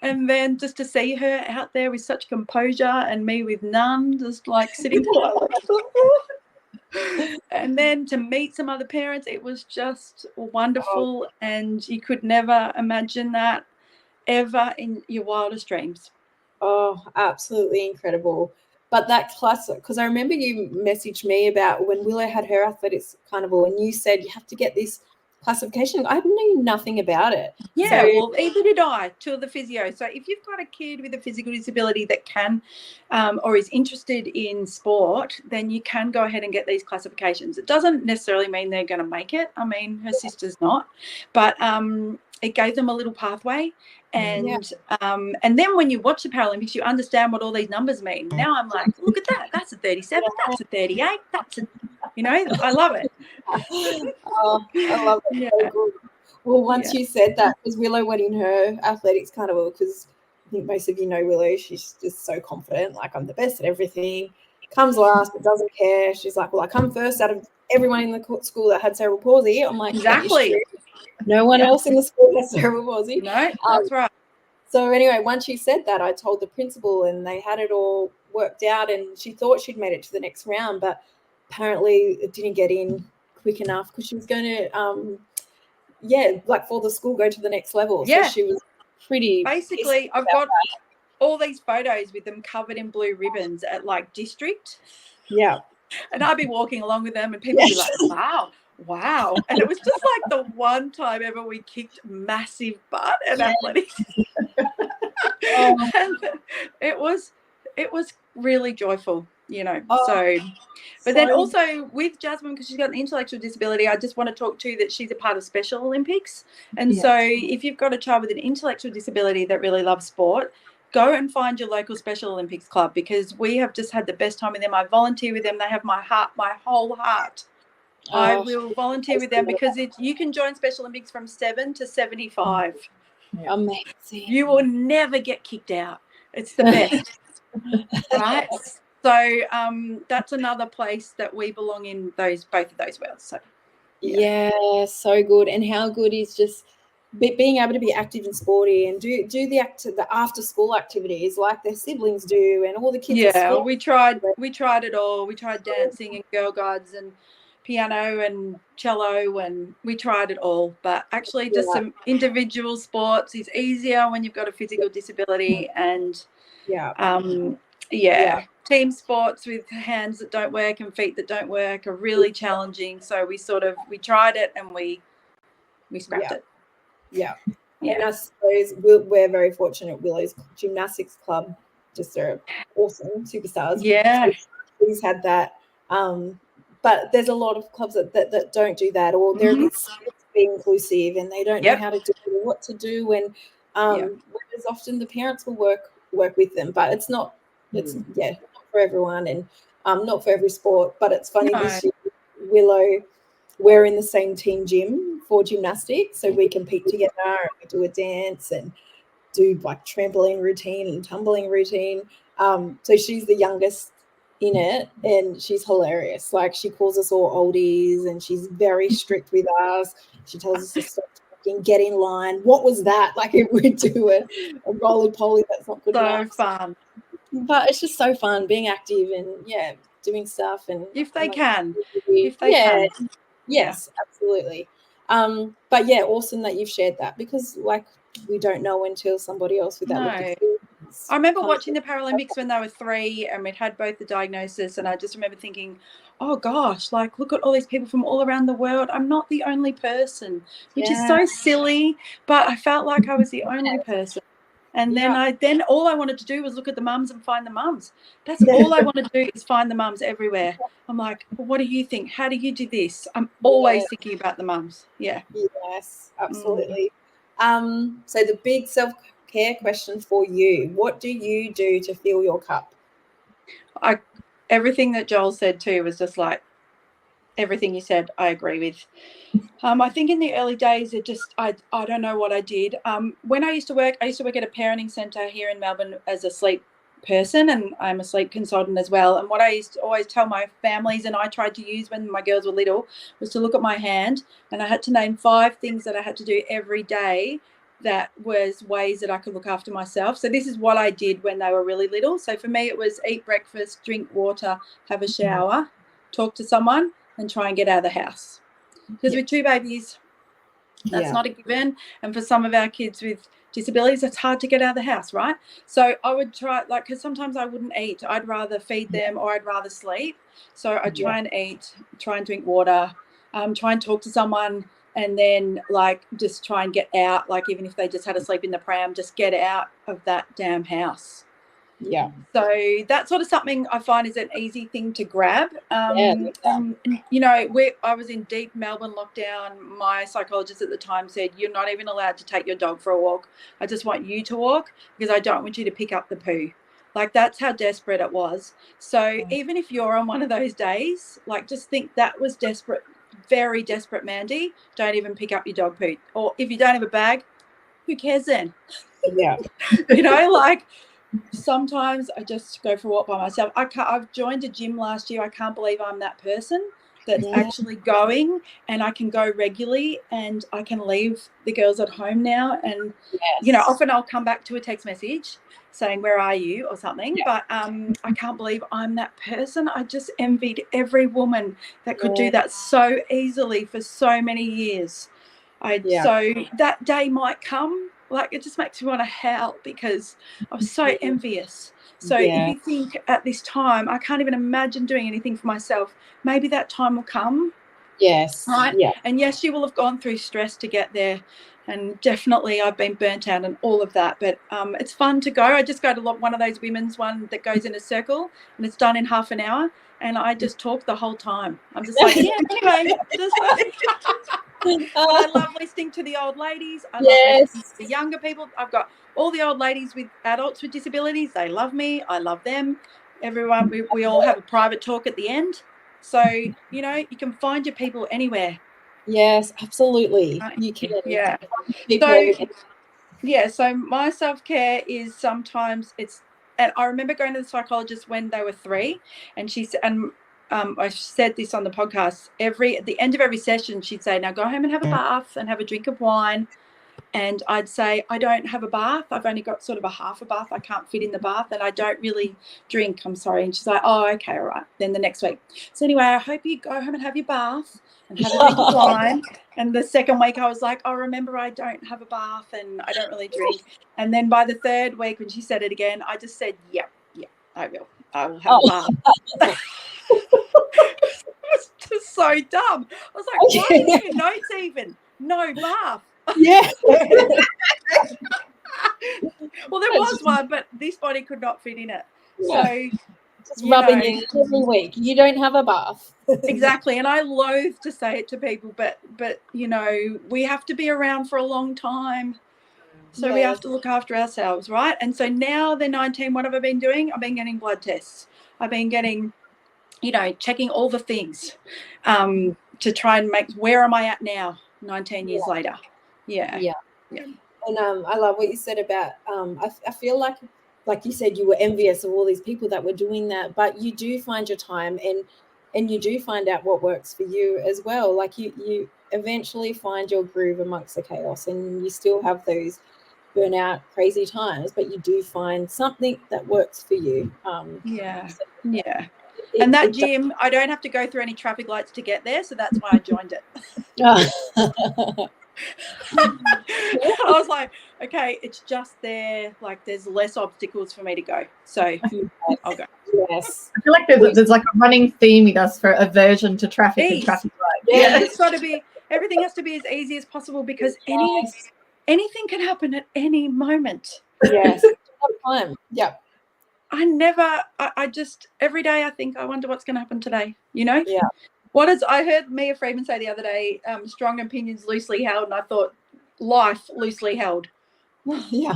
And then just to see her out there with such composure, and me with none, just like sitting quietly. And then to meet some other parents, it was just wonderful. And you could never imagine that ever in your wildest dreams. Oh, absolutely incredible. But that classic, because I remember you messaged me about when Willow had her athletics carnival, and you said you have to get this classification. I knew nothing about it. Yeah, well, either did I, to the physio. So if you've got a kid with a physical disability that can or is interested in sport, then you can go ahead and get these classifications. It doesn't necessarily mean they're going to make it. I mean, her sister's not. But it gave them a little pathway. And then when you watch the Paralympics, you understand what all these numbers mean. Now I'm like, look at that. That's a 37. That's a 38. That's a, I love it. Oh, I love it. Yeah. So good. Well, once you said that, because Willow went in her athletics carnival, because I think most of you know Willow, she's just so confident, like, I'm the best at everything, comes last but doesn't care. She's like, well, I come first out of everyone in the school that had cerebral palsy. I'm like, exactly. No one else in the school has cerebral palsy. No, that's right. So anyway, once she said that, I told the principal, and they had it all worked out, and she thought she'd made it to the next round, but apparently it didn't get in quick enough, because she was going to like for the school go to the next level. Yeah. So she was pretty basically I've got all these photos with them covered in blue ribbons at like district. Yeah. And I'd be walking along with them, and people would be like, wow. And it was just like the one time ever we kicked massive butt at athletics. And it was really joyful, But then also with Jasmine, because she's got an intellectual disability, I just want to talk to that she's a part of Special Olympics. And so if you've got a child with an intellectual disability that really loves sport, go and find your local Special Olympics club, because we have just had the best time with them. I volunteer with them. They have my whole heart. I will volunteer with them, because you can join Special Olympics from 7 to 75. Amazing. You will never get kicked out. It's the best. Right? So that's another place that we belong in both of those worlds. So yeah, so good. And how good is just being able to be active and sporty, and do the after school activities like their siblings do, and all the kids. Yeah, we tried it all. We tried dancing and Girl Guides and piano and cello, and we tried it all. But actually, just some individual sports is easier when you've got a physical disability, and team sports with hands that don't work and feet that don't work are really challenging. So we tried it, and we scrapped it. Yeah. And I suppose we're very fortunate. Willow's gymnastics club just are awesome superstars. Yeah. So he's had that. But there's a lot of clubs that don't do that, or they're a bit scared to be inclusive, and they don't know how to do it or what to do. And whereas often the parents will work with them, but it's not not for everyone, and not for every sport. But it's funny, this year, Willow, we're in the same team gym for gymnastics, so we compete together, and we do a dance and do like trampoline routine and tumbling routine. So she's the youngest in it, and she's hilarious. Like, she calls us all oldies, and she's very strict with us. She tells us to stop talking, get in line. What was that? Like, if we do a roly-poly, that's not good So enough. fun. But it's just so fun being active and doing stuff. And If they like, can. If they yeah, can. yes, absolutely. But yeah, awesome that you've shared that, because like, we don't know until somebody else with that lived No. experience. I remember watching the Paralympics when they were 3 and we'd had both the diagnosis, and I just remember thinking, oh gosh, like, look at all these people from all around the world. I'm not the only person, which is so silly, but I felt like I was the only person. And then all I wanted to do was look at the mums and find the mums. That's all I want to do, is find the mums everywhere. I'm like, well, what do you think? How do you do this? I'm always thinking about the mums. Yeah. Yes, absolutely. So the big self-care question for you: what do you do to fill your cup? Everything that Joel said too was just like, everything you said, I agree with. I think in the early days, I don't know what I did. When I used to work at a parenting centre here in Melbourne as a sleep person, and I'm a sleep consultant as well. And what I used to always tell my families, and I tried to use when my girls were little, was to look at my hand, and I had to name 5 things that I had to do every day that was ways that I could look after myself. So this is what I did when they were really little. So for me, it was eat breakfast, drink water, have a shower, talk to someone, and try and get out of the house. Because with 2 babies, that's not a given. And for some of our kids with disabilities, it's hard to get out of the house, right? So I would try, like, because sometimes I wouldn't eat. I'd rather feed them, or I'd rather sleep. So I'd try and eat, try and drink water, try and talk to someone, and then like just try and get out. Like, even if they just had to sleep in the pram, just get out of that damn house. Yeah. So that's sort of something I find is an easy thing to grab. And, you know, I was in deep Melbourne lockdown. My psychologist at the time said, you're not even allowed to take your dog for a walk. I just want you to walk, because I don't want you to pick up the poo. Like, that's how desperate it was. So even if you're on one of those days, like, just think that was desperate, very desperate, Mandy. Don't even pick up your dog poo. Or if you don't have a bag, who cares then? Yeah. You know, like, sometimes I just go for a walk by myself. I've joined a gym last year. I can't believe I'm that person that's actually going, and I can go regularly, and I can leave the girls at home now. And, you know, often I'll come back to a text message saying, where are you, or something. But I can't believe I'm that person. I just envied every woman that could do that so easily for so many years. So that day might come. Like, it just makes me want to howl, because I was so envious. So if you think at this time, I can't even imagine doing anything for myself, maybe that time will come. Yes. Right. Yeah. And yes, you will have gone through stress to get there. And definitely I've been burnt out and all of that. But it's fun to go. I just go to one of those women's one that goes in a circle, and it's done in half an hour. And I just talk the whole time. I'm just like, anyway, just I love listening to the old ladies. I love listening to the younger people. I've got all the old ladies with adults with disabilities. They love me. I love them. Everyone, we all have a private talk at the end. So, you know, you can find your people anywhere. Yes, absolutely. You can. Yeah. So my self-care is sometimes and I remember going to the psychologist when they were 3, and she said, I said this on the podcast, at the end of every session, she'd say, now go home and have a bath and have a drink of wine. And I'd say, I don't have a bath. I've only got sort of a half a bath. I can't fit in the bath, and I don't really drink. I'm sorry. And she's like, oh, okay, all right. Then the next week. So anyway, I hope you go home and have your bath and have a drink of wine. And the second week I was like, oh, remember, I don't have a bath and I don't really drink. And then by the 3rd week, when she said it again, I just said, yeah, I will. I will have a bath. It's just so dumb. I was like, why are your notes even? No bath. Yeah. Well, there was one, but this body could not fit in it. So just rubbing it every week. You don't have a bath. Exactly. And I loathe to say it to people, but you know, we have to be around for a long time. So we have to look after ourselves, right? And so now they're 19. What have I been doing? I've been getting blood tests. I've been getting, you know, checking all the things to try and where am I at now, 19 years later? Yeah. And I love what you said about I feel like like you said, you were envious of all these people that were doing that, but you do find your time, and you do find out what works for you as well. Like you eventually find your groove amongst the chaos, and you still have those burnout crazy times, but you do find something that works for you. Yeah. So Yeah. it- And that it does- gym, I don't have to go through any traffic lights to get there, so that's why I joined it. I was like, okay, it's just there. Like, there's less obstacles for me to go, so I'll go. Yes. I feel like there's like a running theme with us for aversion to traffic and Ease. traffic lights. Yeah. It's got to be, everything has to be as easy as possible, because anything can happen at any moment. Yes. Time. Yeah. I just, every day I think, I wonder what's going to happen today, you know? Yeah. I heard Mia Freeman say the other day, strong opinions loosely held, and I thought, life loosely held. Yeah.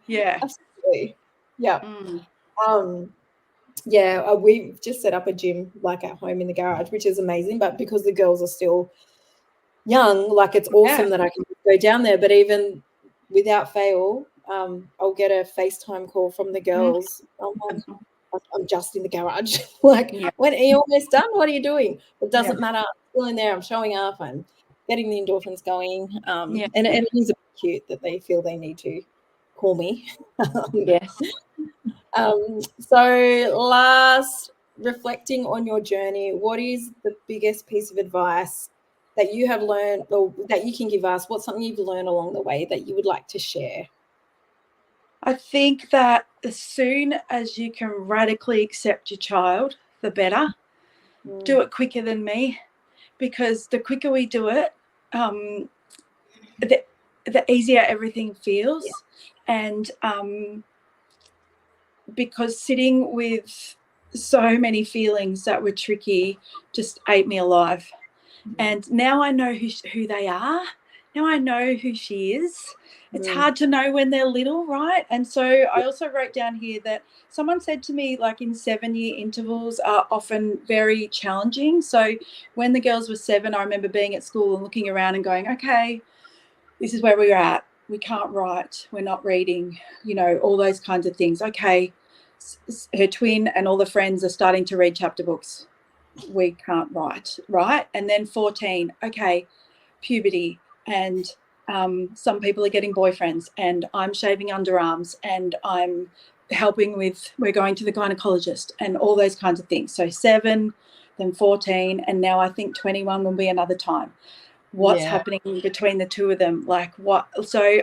Yeah. Absolutely. Yeah. Mm. Yeah, we've just set up a gym like at home in the garage, which is amazing. But because the girls are still young, like it's awesome that I can go down there. But even without fail, I'll get a FaceTime call from the girls. I'm just in the garage. Like, when are you almost done? What are you doing? It doesn't matter. I'm still in there. I'm showing up. I'm getting the endorphins going. And it is cute that they feel they need to call me. Yes. So last, reflecting on your journey, what is the biggest piece of advice that you have learned, or that you can give us? What's something you've learned along the way that you would like to share? I think that as soon as you can radically accept your child, the better. Do it quicker than me, because the quicker we do it, the easier everything feels. And because sitting with so many feelings that were tricky just ate me alive. And now I know who they are. Now I know who she is. It's hard to know when they're little, right? And so I also wrote down here that someone said to me, like, in 7-year intervals are often very challenging. So when the girls were 7, I remember being at school and looking around and going, okay, this is where we're at. We can't write. We're not reading, you know, all those kinds of things. Okay, her twin and all the friends are starting to read chapter books. We can't write, right? And then 14, okay, puberty, and some people are getting boyfriends, and I'm shaving underarms, and I'm helping with, we're going to the gynecologist, and all those kinds of things. So 7, then 14, and now I think 21 will be another time. What's happening between the two of them? Like, what? So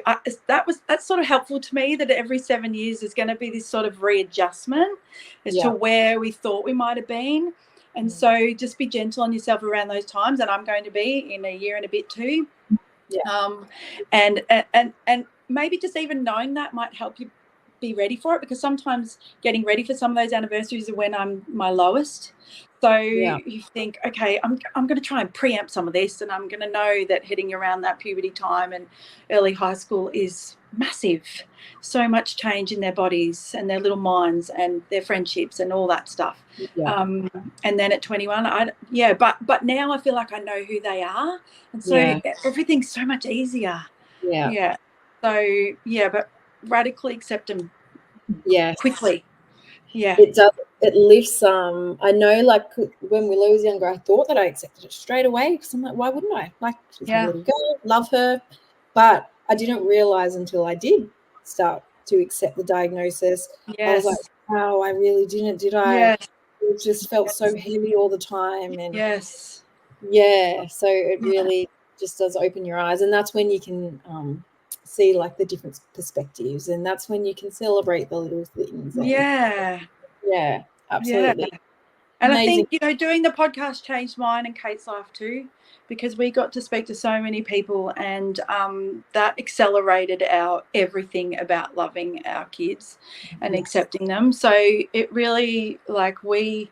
that's sort of helpful to me, that every 7 years is going to be this sort of readjustment as to where we thought we might have been. And so just be gentle on yourself around those times, and I'm going to be in a year and a bit too. And maybe just even knowing that might help you be ready for it, because sometimes getting ready for some of those anniversaries are when I'm my lowest. So you think, okay, I'm going to try and preempt some of this, and I'm going to know that heading around that puberty time and early high school is massive. So much change in their bodies and their little minds and their friendships and all that stuff. And then at 21, but now I feel like I know who they are, and so everything's so much easier. So but radically accept them quickly. It does. It lifts. I know, like, when Willow was younger, I thought that I accepted it straight away, because I'm like, why wouldn't I? Like, she's my little girl, love her. But I didn't realize until I did start to accept the diagnosis. I was like, wow, I really didn't, did I? It just felt so heavy all the time. And so it really just does open your eyes, and that's when you can see, like, the different perspectives, and that's when you can celebrate the little things. Absolutely. And amazing. I think, you know, doing the podcast changed mine and Kate's life too, because we got to speak to so many people, and that accelerated our everything about loving our kids and accepting them. So it really, like, we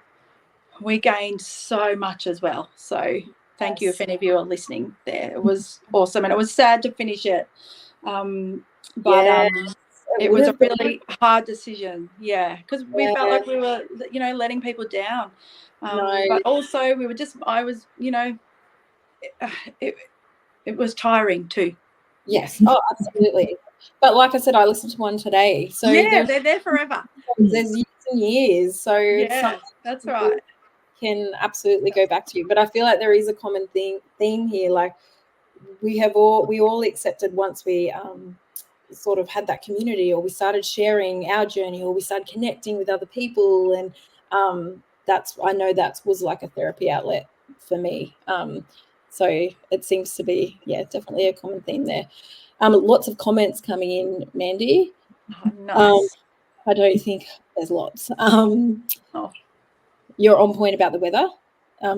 gained so much as well. So thank you if any of you are listening there. It was awesome, and it was sad to finish it. It was a really hard decision, because we felt like we were, you know, letting people down. But also I was, you know, it was tiring too. Yes. Oh, absolutely. But like I said, I listened to one today. So yeah, they're there forever. there's years and years. So it's Yeah, something that's right. can absolutely go back to. But I feel like there is a common theme here. Like we all accepted once we sort of had that community, or we started sharing our journey, or we started connecting with other people, and I know that was like a therapy outlet for me. So it seems to be, yeah, definitely a common theme there. Lots of comments coming in, Mandy. Oh, nice. I don't think there's lots. Oh. You're on point about the weather.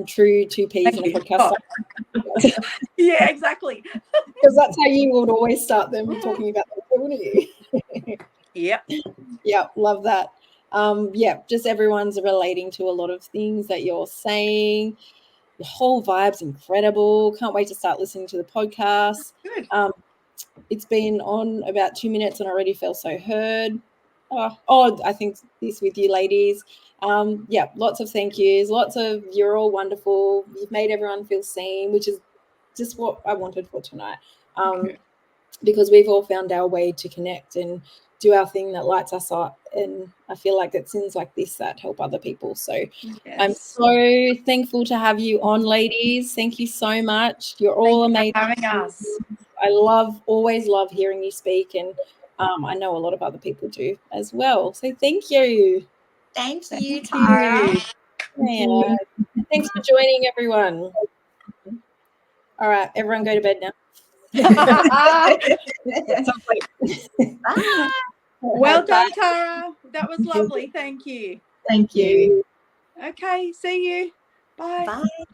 True 2 Ps in a podcast. Oh. Yeah, exactly. Because that's how you would always start them talking about the weather, wouldn't you? Yep. Yeah, love that. Yeah, just everyone's relating to a lot of things that you're saying. The whole vibe's incredible. Can't wait to start listening to the podcast. Good. It's been on about 2 minutes and I already feel so heard. Oh, I think this with you ladies. Yeah, lots of thank yous. Lots of you're all wonderful. You've made everyone feel seen, which is just what I wanted for tonight. Okay. Because we've all found our way to connect and do our thing that lights us up. And I feel like it's things like this that help other people. So Yes. I'm so thankful to have you on, ladies. Thank you so much. You're all amazing. Thank you for having us. I always love hearing you speak, and I know a lot of other people do as well. So thank you. Thank Thank you, you. Tara. Yeah. Thanks for joining, everyone. All right, everyone go to bed now. Bye. Well done, Tara. That was lovely. Thank you. Thank you. Okay, see you. Bye. Bye.